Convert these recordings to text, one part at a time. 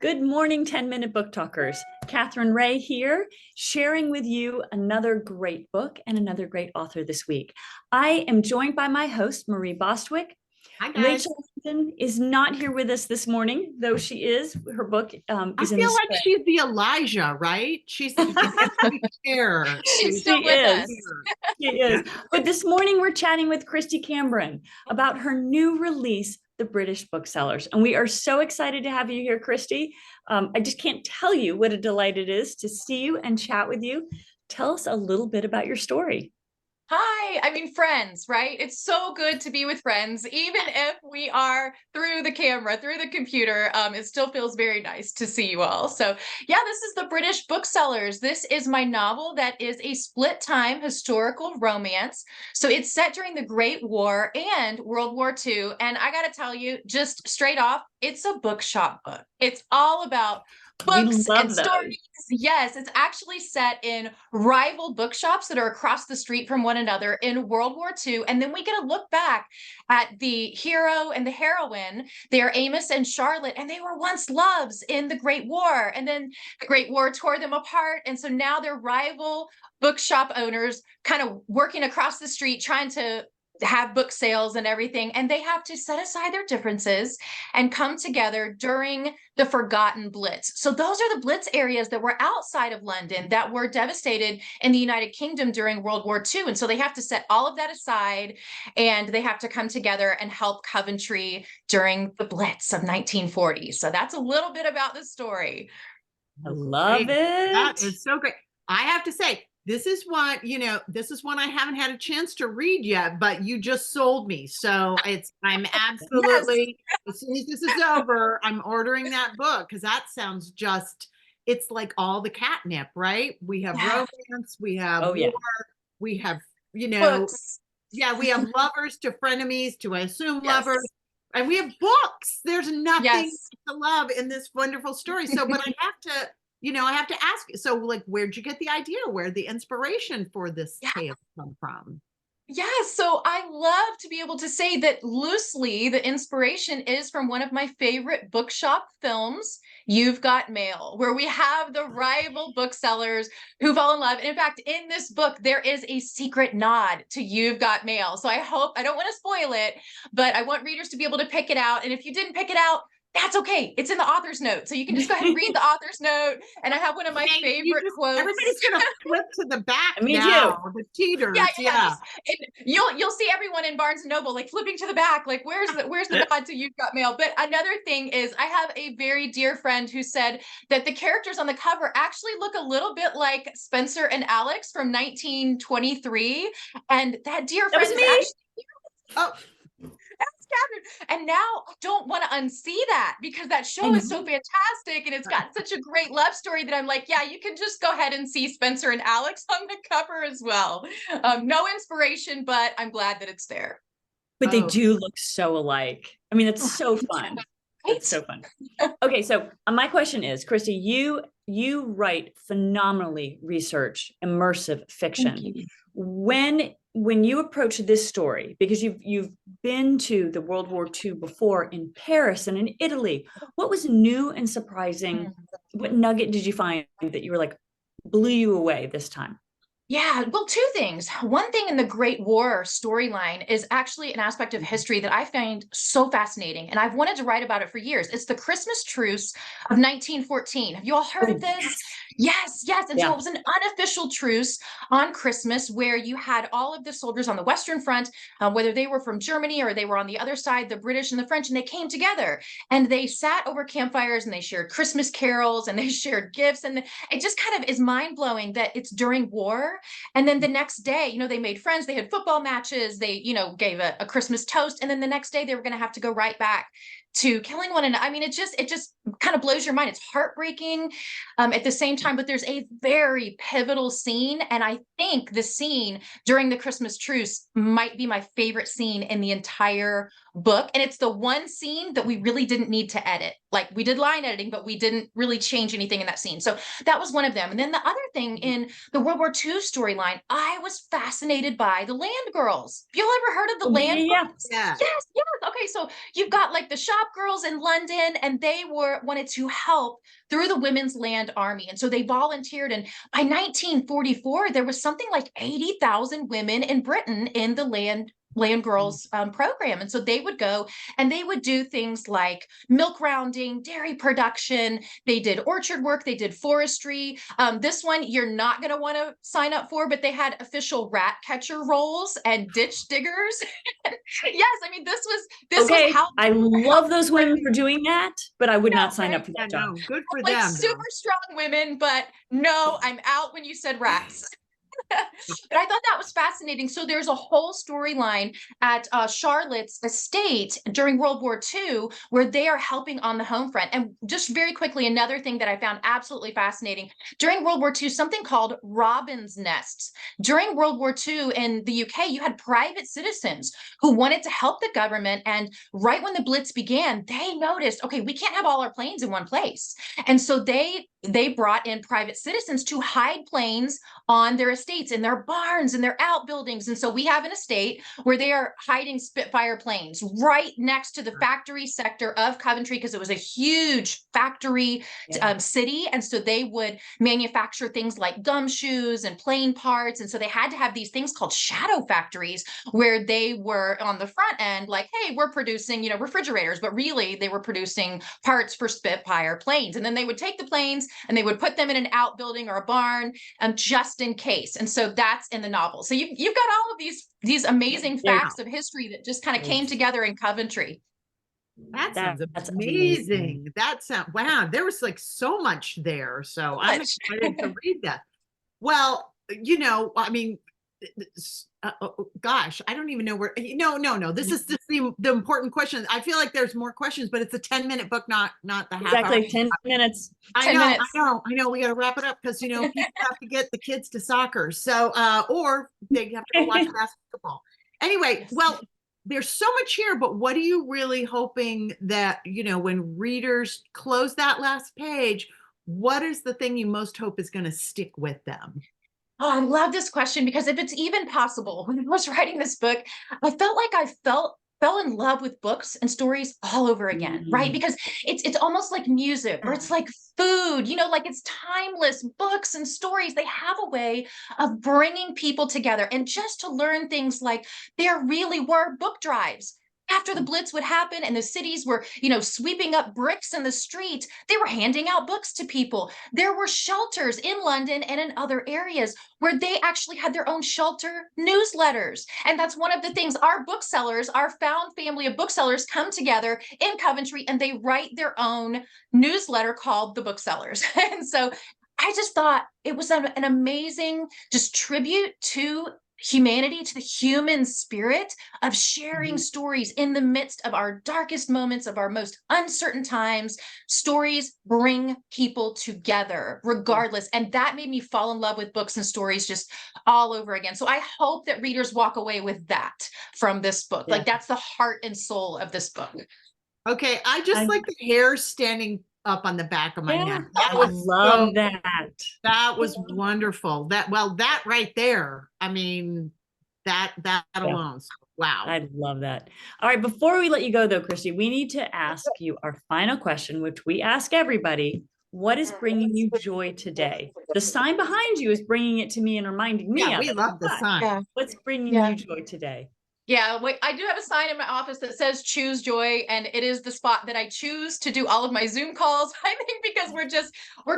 Good morning, 10-minute book talkers. Katherine Reay here, sharing with you another great book and another great author this week. I am joined by my host, Marie Bostwick. Hi, guys. Rachel Linden is not here with us this morning, though she is. Her book is I in feel the like she's the Elijah, right? She's here. She's still with us. She is. But this morning we're chatting with Kristy Cambron about her new release, The British Booksellers. And we are so excited to have you here, Kristy. I just can't tell you what a delight it is to see you and chat with you. Tell us a little bit about your story. Hi, friends, right? It's so good to be with friends, even if we are through the camera, through the computer. It still feels very nice to see you all. So yeah, this is The British Booksellers. This is my novel that is a split time historical romance. So it's set during the Great War and World War II. And I got to tell you, just straight off, it's a bookshop book. It's all about books and stories. Yes, it's actually set in rival bookshops that are across the street from one another in World War II. And then we get a look back at the hero and the heroine. They are Amos and Charlotte, and they were once loves in the Great War. And then the Great War tore them apart. And so now they're rival bookshop owners kind of working across the street, trying to have book sales and everything, and they have to set aside their differences and come together during the forgotten Blitz. So those are the Blitz areas that were outside of London that were devastated in the United Kingdom during World War II. And so they have to set all of that aside, and they have to come together and help Coventry during the Blitz of 1940. So that's a little bit about the story. I love it. That is so great. I have to say, this is one I haven't had a chance to read yet, but you just sold me. So I'm absolutely, as soon as this is over, I'm ordering that book, because that sounds it's like all the catnip, right? We have romance, we have war, we have, books. Yeah, we have lovers to frenemies to, I assume, lovers. And we have books. There's nothing to love in this wonderful story. So, but I have to ask you, so like, where'd you get the idea? Where'd the inspiration for this tale come from? Yeah, so I love to be able to say that loosely the inspiration is from one of my favorite bookshop films, You've Got Mail, where we have the rival booksellers who fall in love. And in fact, in this book, there is a secret nod to You've Got Mail. So I don't want to spoil it, but I want readers to be able to pick it out. And if you didn't pick it out, that's okay. It's in the author's note. So you can just go ahead and read the author's note. And I have one of my favorite quotes. Everybody's going to flip to the back Me now. too. The cheaters. And you'll see everyone in Barnes & Noble like flipping to the back, like where's the nod to You've Got Mail. But another thing is, I have a very dear friend who said that the characters on the cover actually look a little bit like Spencer and Alex from 1923. And that dear friend is actually Catherine. And now I don't want to unsee that, because that show is so fantastic and it's got such a great love story that I'm like, yeah, you can just go ahead and see Spencer and Alex on the cover as well. No inspiration, but I'm glad that it's there. But they do look so alike. I mean, it's so fun. It's so fun. Okay, so my question is, Kristy, you write phenomenally researched, immersive fiction. When you approach this story, because you've been to the World War II before in Paris and in Italy, what was new and surprising? What nugget did you find that you were like, blew you away this time? Yeah, well, two things. One thing in the Great War storyline is actually an aspect of history that I find so fascinating, and I've wanted to write about it for years. It's the Christmas truce of 1914. Have you all heard of this? Yes. And so it was an unofficial truce on Christmas where you had all of the soldiers on the Western Front, whether they were from Germany or they were on the other side, the British and the French, and they came together and they sat over campfires and they shared Christmas carols and they shared gifts. And it just kind of is mind-blowing that it's during war. And then the next day, they made friends, they had football matches, they, gave a Christmas toast. And then the next day they were going to have to go right back to killing one another. I mean, it just kind of blows your mind. It's heartbreaking at the same time, but there's a very pivotal scene. And I think the scene during the Christmas truce might be my favorite scene in the entire book. And it's the one scene that we really didn't need to edit. Like we did line editing, but we didn't really change anything in that scene. So that was one of them. And then the other thing in the World War II storyline, I was fascinated by the land girls. Have you all ever heard of the land girls? Yeah. Yes, yes. Okay, so you've got like the shop girls in London, and they wanted to help through the Women's Land Army. And so they volunteered. And by 1944, there was something like 80,000 women in Britain in the land girls program. And so they would go and they would do things like milk rounding, dairy production. They did orchard work. They did forestry. This one you're not going to want to sign up for, but they had official rat catcher roles and ditch diggers. Yes, I mean, this Okay, was how I love those women for doing that, but I would not sign up for Yeah, that job. no, good for like them. super strong women, but no, I'm out when you said rats. But I thought that was fascinating. So there's a whole storyline at Charlotte's estate during World War II where they are helping on the home front. And just very quickly, another thing that I found absolutely fascinating during World War II, something called robin's nests. During World War II in the UK, you had private citizens who wanted to help the government. And right when the Blitz began, they noticed, okay, we can't have all our planes in one place. And so they brought in private citizens to hide planes on their estates, in their barns, in their outbuildings. And so we have an estate where they are hiding Spitfire planes right next to the factory sector of Coventry, because it was a huge factory city. And so they would manufacture things like gumshoes and plane parts. And so they had to have these things called shadow factories where they were on the front end, like, hey, we're producing, refrigerators, but really they were producing parts for Spitfire planes. And then they would take the planes and they would put them in an outbuilding or a barn, just in case. And so that's in the novel. So you've got all of these amazing facts of history that just kind of came together in Coventry. That sounds That's amazing. That sounds, wow, there was like so much there. So I'm excited to read that. Well, I mean, gosh, I don't even know where, no. This is just the important question. I feel like there's more questions, but it's a 10-minute book, not the half hour. 10 minutes. I know. We got to wrap it up because, people have to get the kids to soccer. So, or they have to go watch basketball. Anyway, well, there's so much here, but what are you really hoping that, when readers close that last page, what is the thing you most hope is going to stick with them? Oh, I love this question, because if it's even possible, when I was writing this book, I felt like I fell in love with books and stories all over again, right? Because it's almost like music, or it's like food, like it's timeless. Books and stories, they have a way of bringing people together, and just to learn things like there really were book drives. After the Blitz would happen and the cities were, sweeping up bricks in the street, they were handing out books to people. There were shelters in London and in other areas where they actually had their own shelter newsletters. And that's one of the things our booksellers, our found family of booksellers, come together in Coventry and they write their own newsletter called The Booksellers. And so I just thought it was an amazing just tribute to humanity, to the human spirit of sharing stories in the midst of our darkest moments, of our most uncertain times. Stories bring people together regardless. And that made me fall in love with books and stories just all over again. So I hope that readers walk away with that from this book. Like that's the heart and soul of this book. Okay. I just like the hair standing up on the back of my neck. I love that. That was wonderful. That right there. I mean, that alone. Wow. I love that. All right. Before we let you go though, Kristy, we need to ask you our final question, which we ask everybody. What is bringing you joy today? The sign behind you is bringing it to me and reminding me. Yeah, we love the sign. Yeah. What's bringing you joy today? Yeah, wait, I do have a sign in my office that says choose joy, and it is the spot that I choose to do all of my Zoom calls. I think because we're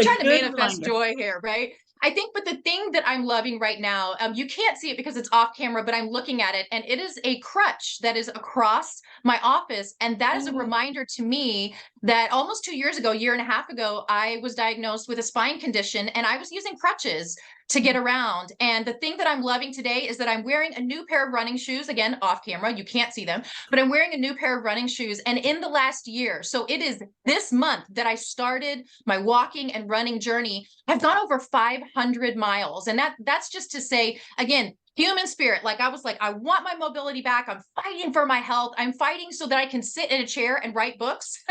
trying to manifest joy here, right? I think, but the thing that I'm loving right now, you can't see it because it's off camera, but I'm looking at it, and it is a crutch that is across my office. And that is a reminder to me that almost 2 years ago, year and a half ago, I was diagnosed with a spine condition, and I was using crutches to get around. And the thing that I'm loving today is that I'm wearing a new pair of running shoes, again, off camera, you can't see them, but I'm wearing a new pair of running shoes. And in the last year, so it is this month that I started my walking and running journey, I've gone over 500 miles. And that's just to say, again, human spirit. Like I was like, I want my mobility back. I'm fighting for my health. I'm fighting so that I can sit in a chair and write books.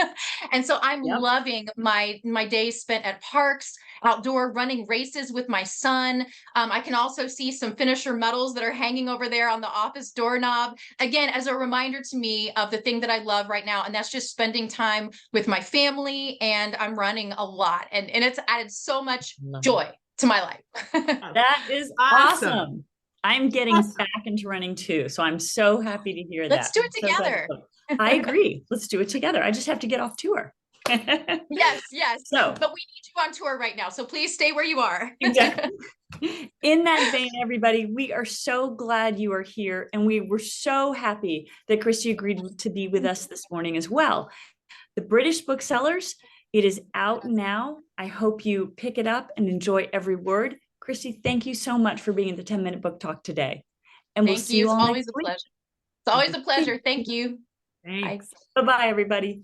And so I'm Yep. loving my days spent at parks, outdoor running races with my son. I can also see some finisher medals that are hanging over there on the office doorknob. Again, as a reminder to me of the thing that I love right now, and that's just spending time with my family. And I'm running a lot, and it's added so much joy to my life. That is awesome. I'm getting back into running too. So I'm so happy to hear that. Let's do it I'm so glad together. I agree. Let's do it together. I just have to get off tour. Yes. So, but we need you on tour right now. So please stay where you are. exactly. In that vein, everybody, we are so glad you are here. And we were so happy that Kristy agreed to be with us this morning as well. The British Booksellers, it is out now. I hope you pick it up and enjoy every word. Kristy, thank you so much for being at the 10-Minute Book Talk today. And we'll see you all It's always next a week. pleasure. It's always a pleasure. Thank you. Thanks. Bye-bye, everybody.